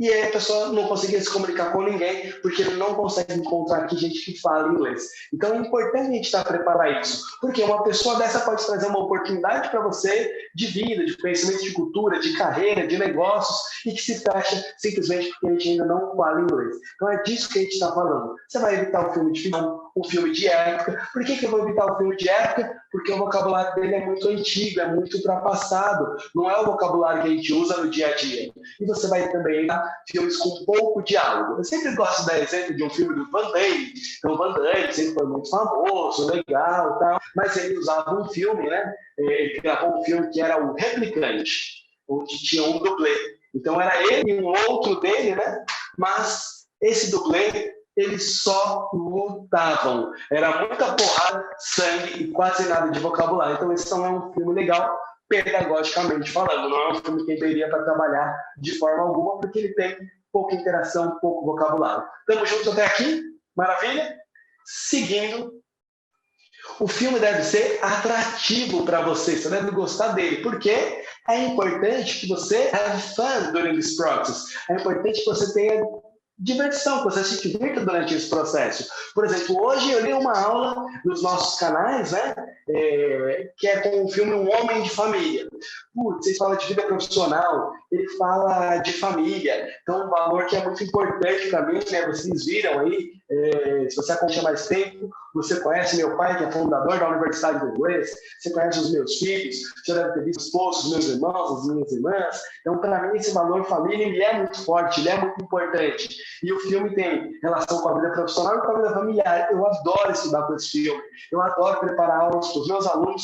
[SPEAKER 1] e aí a pessoa não conseguia se comunicar com ninguém, porque ele não consegue encontrar aqui gente que fala inglês. Então é importante a gente estar preparado para isso, porque uma pessoa dessa pode trazer uma oportunidade para você de vida, de conhecimento de cultura, de carreira, de negócios, e que se fecha simplesmente porque a gente ainda não fala inglês. Então é disso que a gente está falando. Você vai evitar o filme de ficção, o filme de época. Por que eu vou evitar o filme de época? Porque o vocabulário dele é muito antigo, é muito ultrapassado, não é o vocabulário que a gente usa no dia a dia. E você vai também evitar filmes com pouco diálogo. Eu sempre gosto de dar exemplo de um filme do Van Damme. Então, o Van Damme sempre foi muito famoso, legal, tal, mas ele usava um filme, né? Ele gravou um filme que era o Replicante, onde tinha um dublê. Então, era ele e um outro dele, né? Mas esse dublê, eles só lutavam. Era muita porrada, sangue e quase nada de vocabulário. Então, esse não é um filme legal, pedagogicamente falando. Não é um filme que teria para trabalhar de forma alguma, porque ele tem pouca interação, pouco vocabulário. Estamos juntos até aqui? Maravilha? Seguindo, o filme deve ser atrativo para você, você deve gostar dele, porque é importante que você have fun during this process. É importante que você tenha diversão, que você se divirta durante esse processo. Por exemplo, hoje eu li uma aula nos nossos canais, né, que é com o filme Um Homem de Família. Putz, vocês falam de vida profissional, ele fala de família, então um valor que é muito importante para mim, né, vocês viram aí, se você acompanha mais tempo, você conhece meu pai, que é fundador da Universidade do Inglês, você conhece os meus filhos, você deve ter visto os esposos, os meus irmãos, as minhas irmãs. Então, para mim, esse valor família ele é muito forte, ele é muito importante. E o filme tem relação com a vida profissional e com a vida familiar. Eu adoro estudar com esse filme, eu adoro preparar aulas para os meus alunos.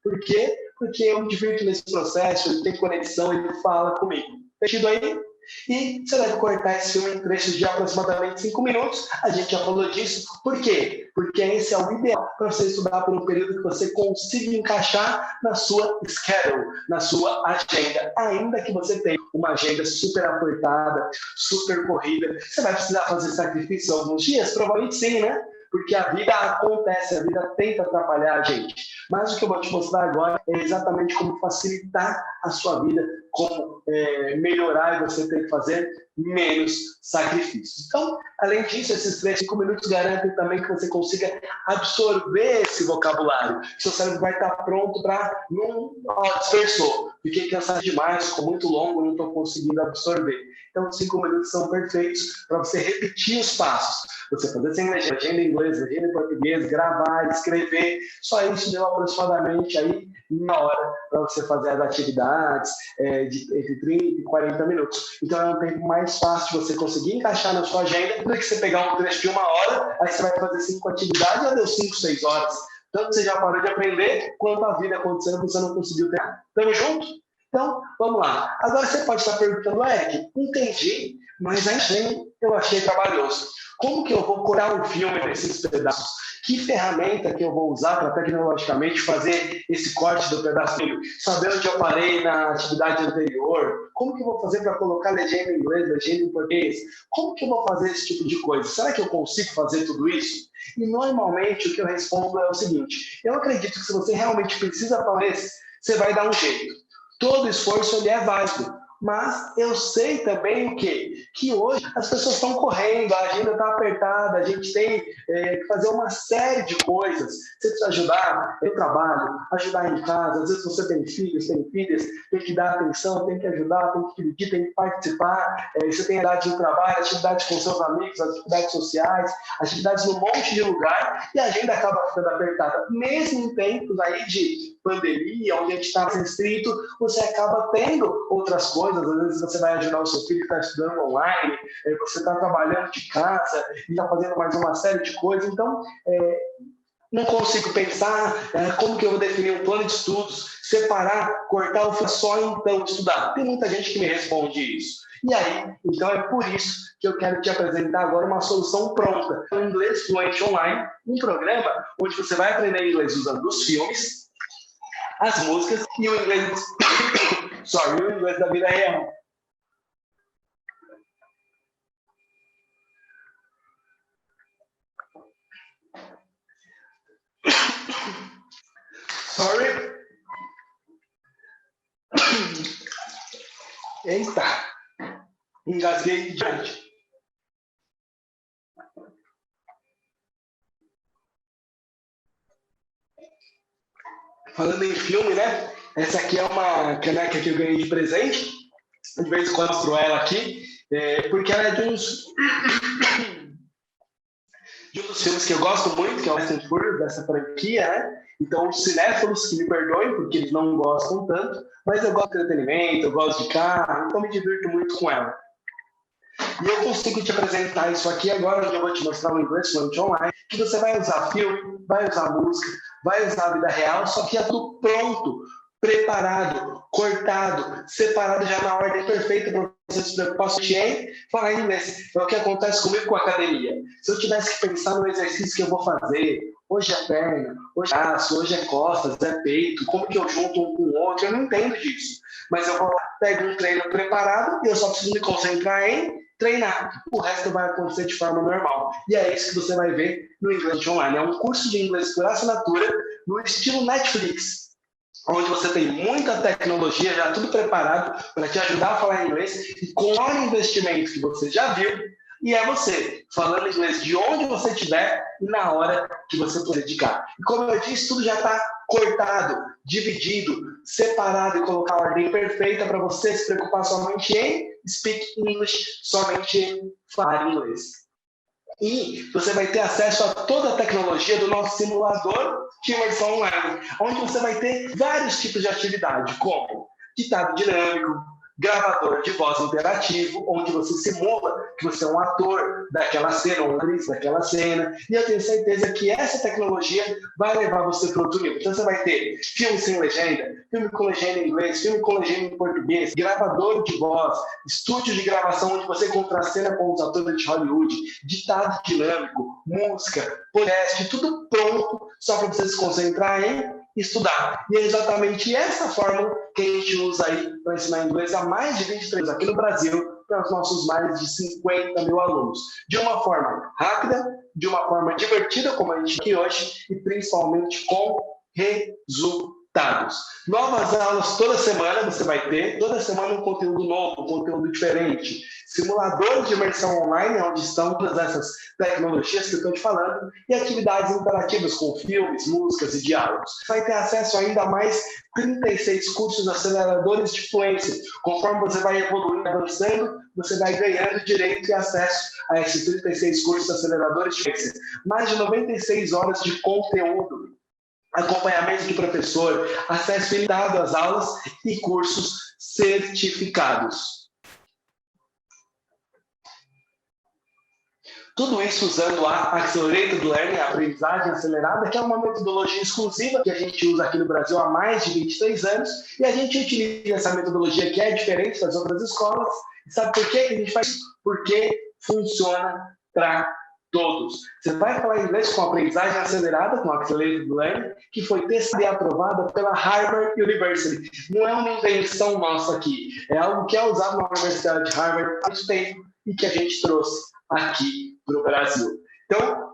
[SPEAKER 1] Por quê? Porque eu me divirto nesse processo, ele tem conexão, ele fala comigo. Entendido aí? E você deve cortar esse filme em trechos de aproximadamente 5 minutos. A gente já falou disso. Por quê? Porque esse é o ideal para você estudar por um período que você consiga encaixar na sua schedule, na sua agenda. Ainda que você tenha uma agenda super apertada, super corrida, você vai precisar fazer sacrifício alguns dias? Provavelmente sim, né? Porque a vida acontece, a vida tenta atrapalhar a gente. Mas o que eu vou te mostrar agora é exatamente como facilitar a sua vida, como melhorar e você tem que fazer menos sacrifícios. Então, além disso, esses 3, 5 minutos garantem também que você consiga absorver esse vocabulário. Seu cérebro vai estar pronto para não dispersou. Fiquei cansado demais, ficou muito longo, não estou conseguindo absorver. Então, 5 minutos são perfeitos para você repetir os passos. Você fazer sem legenda em inglês, legenda em português, gravar, escrever. Só isso deu aproximadamente aí uma hora para você fazer as atividades entre 30 e 40 minutos. Então é um tempo mais fácil de você conseguir encaixar na sua agenda do que você pegar um trecho de 1 hora, aí você vai fazer 5 atividades, já deu 5, 6 horas. Tanto você já parou de aprender, quanto a vida acontecendo, você não conseguiu ter. Tamo junto? Então, vamos lá. Agora você pode estar perguntando, Eric, entendi, mas eu achei trabalhoso. Como que eu vou cortar um filme nesses pedaços? Que ferramenta que eu vou usar para tecnologicamente fazer esse corte do pedacinho? Saber onde eu parei na atividade anterior? Como que eu vou fazer para colocar legenda em inglês, legenda em português? Como que eu vou fazer esse tipo de coisa? Será que eu consigo fazer tudo isso? E normalmente o que eu respondo é o seguinte: eu acredito que se você realmente precisa fazer, você vai dar um jeito. Todo esforço ele é válido. Mas eu sei também o quê? Que hoje as pessoas estão correndo, a agenda está apertada, a gente tem que fazer uma série de coisas. Você precisa ajudar no trabalho, ajudar em casa. Às vezes você tem filhos, tem filhas, tem que dar atenção, tem que ajudar, tem que dividir, tem que participar. Você tem idade no trabalho, atividades com seus amigos, atividades sociais, atividades num monte de lugar e a agenda acaba ficando apertada. Mesmo em tempos aí de pandemia, onde a gente está restrito, você acaba tendo outras coisas. Às vezes você vai ajudar o seu filho que está estudando online, você está trabalhando de casa e está fazendo mais uma série de coisas. Então, não consigo pensar como que eu vou definir um plano de estudos, separar, cortar o fio só então estudar. Tem muita gente que me responde isso. E aí, então é por isso que eu quero te apresentar agora uma solução pronta. O Inglês Fluente Online, um programa onde você vai aprender inglês usando os filmes, as músicas e o inglês, o inglês da vida real. Sorry. Eita. engasguei diante. Falando em filme, né? Essa aqui é uma caneca que eu ganhei de presente. De vez em quando eu mostro ela aqui, porque ela é de um dos filmes que eu gosto muito, que é o Fast and Furious, dessa franquia, né? Então, os cinéfilos que me perdoem, porque eles não gostam tanto, mas eu gosto de entretenimento, eu gosto de carro, então me divirto muito com ela. E eu consigo te apresentar isso aqui agora, onde eu vou te mostrar um inglês fluente online, que você vai usar filme, vai usar música, vai usar a vida real, só que é tudo pronto, preparado, cortado, separado já na ordem perfeita para você se preocupar em falar inglês. É o que acontece comigo com a academia. Se eu tivesse que pensar no exercício que eu vou fazer, hoje é perna, hoje é braço, hoje é costas, é peito, como que eu junto um com o outro, eu não entendo disso. Mas eu vou lá, pego um treino preparado e eu só preciso me concentrar em treinar. O resto vai acontecer de forma normal. E é isso que você vai ver no Inglês Online. É um curso de inglês por assinatura no estilo Netflix, onde você tem muita tecnologia, já tudo preparado para te ajudar a falar inglês e com o maior investimento que você já viu, e é você falando inglês de onde você estiver e na hora que você for dedicar. E como eu disse, tudo já está cortado, dividido, separado e colocar a ordem perfeita para você se preocupar somente em speak English, somente em falar inglês. E você vai ter acesso a toda a tecnologia do nosso simulador de imersão online, onde você vai ter vários tipos de atividade, como ditado dinâmico, gravador de voz interativo, onde você simula que você é um ator daquela cena, ou um atriz daquela cena, e eu tenho certeza que essa tecnologia vai levar você para outro nível. Então você vai ter filme sem legenda, filme com legenda em inglês, filme com legenda em português, gravador de voz, estúdio de gravação onde você contracena com os atores de Hollywood, ditado dinâmico, música, podcast, tudo pronto só para você se concentrar em estudar. E é exatamente essa fórmula que a gente usa aí para ensinar inglês há mais de 23 anos aqui no Brasil, para os nossos mais de 50 mil alunos. De uma forma rápida, de uma forma divertida, como a gente aqui hoje, e principalmente com resultados. Novas aulas toda semana você vai ter, toda semana um conteúdo novo, um conteúdo diferente. Simulador de imersão online, onde estão todas essas tecnologias que eu estou te falando, e atividades interativas com filmes, músicas e diálogos. Vai ter acesso ainda a mais 36 cursos aceleradores de fluência. Conforme você vai evoluindo, avançando, você vai ganhando direito e acesso a esses 36 cursos aceleradores de fluência. Mais de 96 horas de conteúdo, acompanhamento de professor, acesso ilimitado às aulas e cursos certificados. Tudo isso usando a Accelerated Learning, a aprendizagem acelerada, que é uma metodologia exclusiva que a gente usa aqui no Brasil há mais de 23 anos, e a gente utiliza essa metodologia que é diferente das outras escolas. E sabe por quê que a gente faz isso? Porque funciona para todos. Você vai falar inglês com aprendizagem acelerada, com a Accelerated Learning, que foi testada e aprovada pela Harvard University. Não é uma invenção nossa aqui, é algo que é usado na Universidade de Harvard há muito tempo e que a gente trouxe aqui para o Brasil. Então,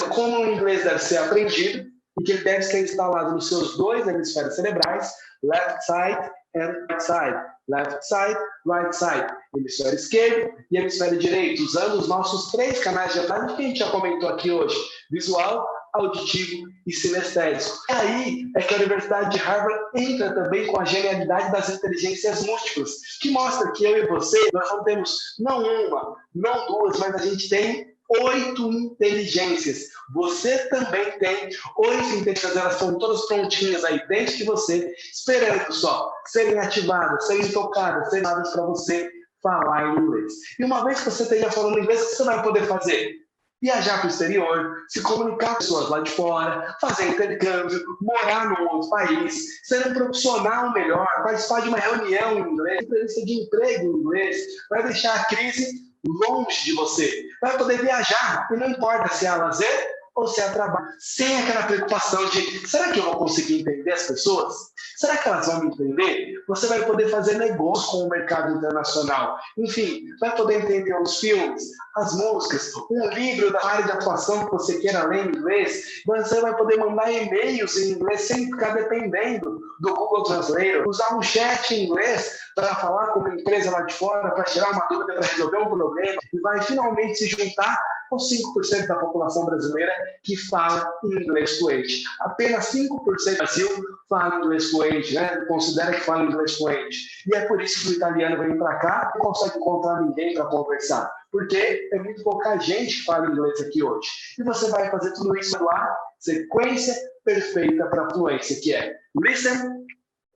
[SPEAKER 1] como o inglês deve ser aprendido e que ele deve ser instalado nos seus dois hemisférios cerebrais, left side and right side, left side, right side, hemisfério esquerdo e hemisfério direito, usando os nossos 3 canais de aprendizagem que a gente já comentou aqui hoje, visual, auditivo e sinestésico. E aí é que a Universidade de Harvard entra também com a genialidade das inteligências múltiplas, que mostra que eu e você, nós não temos não uma, não duas, mas a gente tem 8 inteligências. Você também tem 8 inteligências, elas estão todas prontinhas aí dentro de você, esperando só serem ativadas, serem tocadas, serem dadas para você falar em inglês. E uma vez que você esteja falando inglês, o que você vai poder fazer? Viajar para o exterior, se comunicar com pessoas lá de fora, fazer intercâmbio, morar num outro país, ser um profissional melhor, participar de uma reunião em inglês, entrevista de emprego em inglês, vai deixar a crise longe de você. Vai poder viajar, e não importa se é lazer ou se é trabalho, sem aquela preocupação de será que eu vou conseguir entender as pessoas? Será que elas vão me entender? Você vai poder fazer negócio com o mercado internacional. Enfim, vai poder entender os filmes, as músicas, um livro da área de atuação que você queira ler em inglês. Você vai poder mandar e-mails em inglês sem ficar dependendo do Google Translator, usar um chat em inglês para falar com uma empresa lá de fora, para tirar uma dúvida, para resolver um problema, e vai finalmente se juntar aos 5% da população brasileira que fala inglês fluente. Apenas 5% do Brasil fala inglês fluente, né? Considera que fala inglês fluente. E é por isso que o italiano vem para cá e não consegue encontrar ninguém para conversar. Porque é muito pouca gente que fala inglês aqui hoje. E você vai fazer tudo isso lá, sequência perfeita para fluência, que é listen,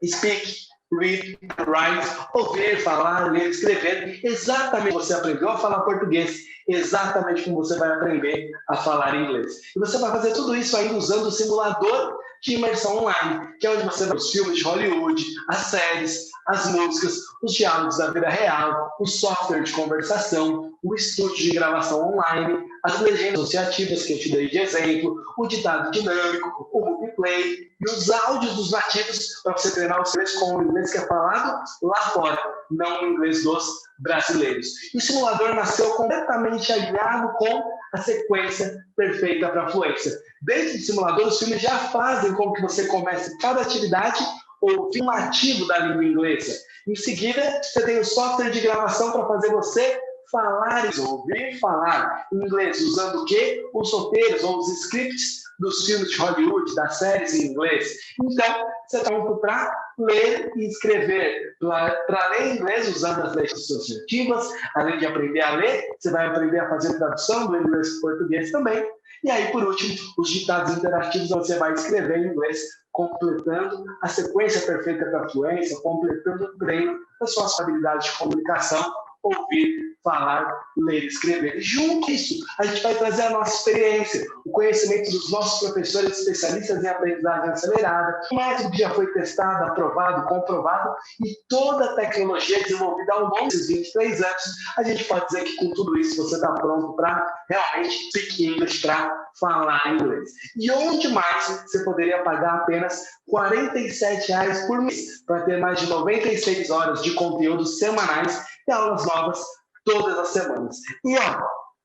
[SPEAKER 1] speak, read, write, ouvir, falar, ler, escrever. Exatamente como você aprendeu a falar português, exatamente como você vai aprender a falar inglês. E você vai fazer tudo isso ainda usando o simulador de imersão online, que é onde você vê os filmes de Hollywood, as séries, as músicas, os diálogos da vida real, o software de conversação, o estúdio de gravação online, as legendas associativas que eu te dei de exemplo, o ditado dinâmico, o multiplay e os áudios dos nativos para você treinar o seu inglês com o inglês que é falado lá fora, não o inglês dos brasileiros. E o simulador nasceu completamente alinhado com a sequência perfeita para a fluência. Dentro do simulador, os filmes já fazem com que você comece cada atividade ouvindo um nativo da língua inglesa. Em seguida, você tem o software de gravação para fazer você falar, ouvir falar em inglês, usando o quê? Os roteiros ou os scripts dos filmes de Hollywood, das séries em inglês. Então, você está pronto para ler e escrever. Para ler em inglês, usando as leis associativas, além de aprender a ler, você vai aprender a fazer tradução do inglês para o português também. E aí, por último, os ditados interativos, onde você vai escrever em inglês, completando a sequência perfeita para a fluência, completando o treino das suas habilidades de comunicação, ouvir, falar, ler, escrever. E junto isso, a gente vai trazer a nossa experiência, o conhecimento dos nossos professores especialistas em aprendizagem acelerada, o método que já foi testado, aprovado, comprovado, e toda a tecnologia desenvolvida ao longo desses 23 anos, a gente pode dizer que com tudo isso você está pronto para realmente speak English, para falar inglês. E onde mais você poderia pagar apenas R$47 por mês para ter mais de 96 horas de conteúdo semanais e aulas novas todas as semanas. E ó,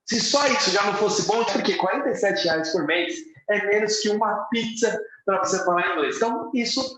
[SPEAKER 1] se só isso já não fosse bom, porque R$47 por mês é menos que uma pizza para você falar inglês. Então,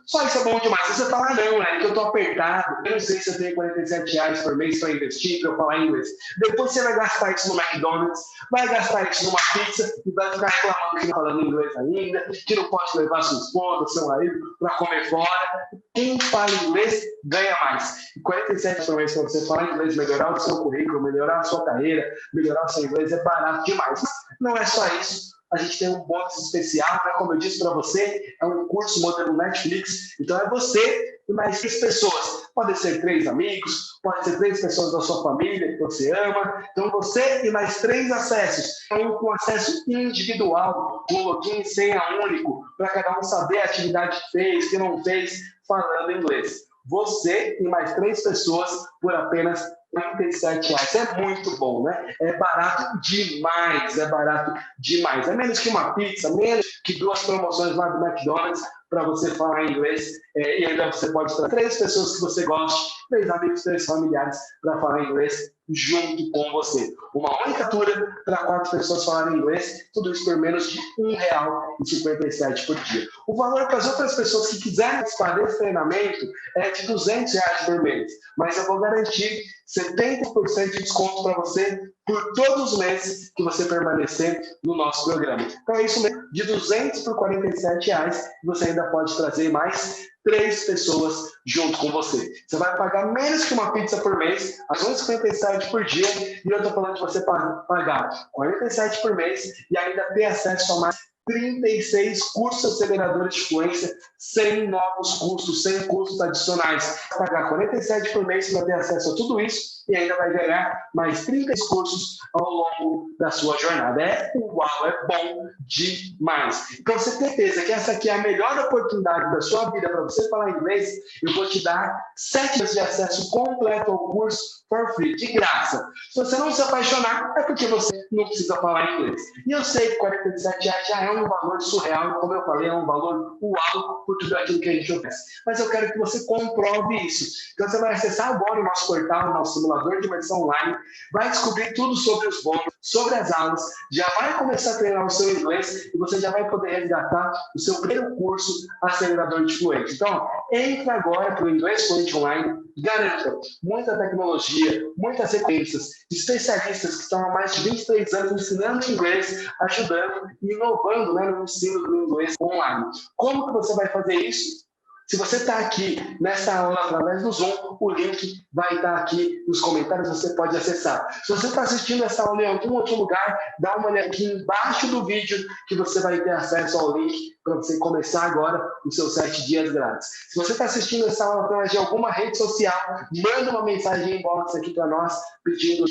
[SPEAKER 1] só isso é bom demais. Se você falar, não, né, que eu estou apertado, eu não sei se eu tenho R$47 por mês para investir, para eu falar inglês. Depois você vai gastar isso no McDonald's, vai gastar isso numa pizza e vai ficar reclamando que não falando inglês ainda, que não pode levar sua esposa, seu marido para comer fora. Quem fala inglês ganha mais. E R$47 por mês para você falar inglês, melhorar o seu currículo, melhorar a sua carreira, melhorar o seu inglês é barato demais. Mas não é só isso. A gente tem um bônus especial, né? Como eu disse para você, é um curso modelo Netflix. Então é você e mais 3 pessoas. Pode ser 3 amigos, pode ser 3 pessoas da sua família que você ama. Então você e mais 3 acessos. Um com acesso individual, com login e senha único, para cada um saber a atividade que fez, que não fez, falando inglês. Você e mais 3 pessoas por apenas R$47. É muito bom, né? É barato demais, é barato demais. É menos que uma pizza, menos que 2 promoções lá do McDonald's para você falar inglês. E ainda você pode trazer 3 pessoas que você goste, 3 amigos, 3 familiares para falar inglês junto com você. Uma única turma para 4 pessoas falarem inglês, tudo isso por menos de R$1,57 por dia. O valor para as outras pessoas que quiserem participar desse treinamento é de R$200 por mês, mas eu vou garantir 70% de desconto para você por todos os meses que você permanecer no nosso programa. Então é isso mesmo, de R$200 por R$47, você ainda pode trazer mais 3 pessoas junto com você. Você vai pagar menos que uma pizza por mês, a R$2,57 por dia, e eu estou falando de você pagar R$47 por mês e ainda ter acesso a mais 36 cursos aceleradores de fluência, sem novos custos, sem custos adicionais. Vai pagar R$47 por mês para ter acesso a tudo isso e ainda vai ganhar mais 30 cursos ao longo da sua jornada. É uau, é bom demais. Então, você tem certeza que essa aqui é a melhor oportunidade da sua vida para você falar inglês, eu vou te dar 7 dias de acesso completo ao curso for free, de graça. Se você não se apaixonar, é porque você não precisa falar inglês. E eu sei que R$47 já é um valor surreal, como eu falei, é um valor uau por tudo aquilo que a gente oferece. Mas eu quero que você comprove isso. Então, você vai acessar agora o nosso portal, o nosso simulador simulador de imersão online, vai descobrir tudo sobre os bônus, sobre as aulas, já vai começar a treinar o seu inglês e você já vai poder resgatar o seu primeiro curso acelerador de fluente. Então, entra agora para o Inglês Fluente Online, garanta muita tecnologia, muitas referências, especialistas que estão há mais de 23 anos ensinando inglês, ajudando e inovando, né, no ensino do inglês online. Como que você vai fazer isso? Se você está aqui nessa aula através do Zoom, o link vai estar aqui nos comentários, você pode acessar. Se você está assistindo essa aula em algum outro lugar, dá uma olhada aqui embaixo do vídeo que você vai ter acesso ao link para você começar agora os seus 7 dias grátis. Se você está assistindo essa aula através de alguma rede social, manda uma mensagem inbox aqui para nós, pedindo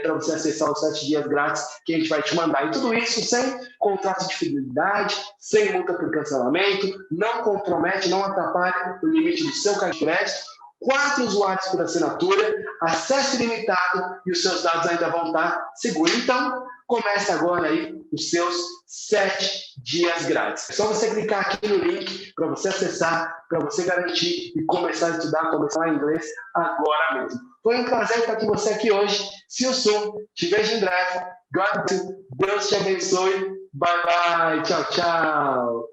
[SPEAKER 1] para você acessar os 7 dias grátis que a gente vai te mandar. E tudo isso sem contrato de fidelidade, sem multa por cancelamento, não compromete, não atrapalha o limite do seu cartão de crédito, 4 usuários por assinatura, acesso ilimitado e os seus dados ainda vão estar seguros. Então, começa agora aí os seus 7 dias grátis. É só você clicar aqui no link para você acessar, para você garantir e começar a estudar, começar a inglês agora mesmo. Foi um prazer estar com você aqui hoje. Se eu sou, te vejo em breve. God bless you. Deus te abençoe. Bye, bye. Tchau, tchau.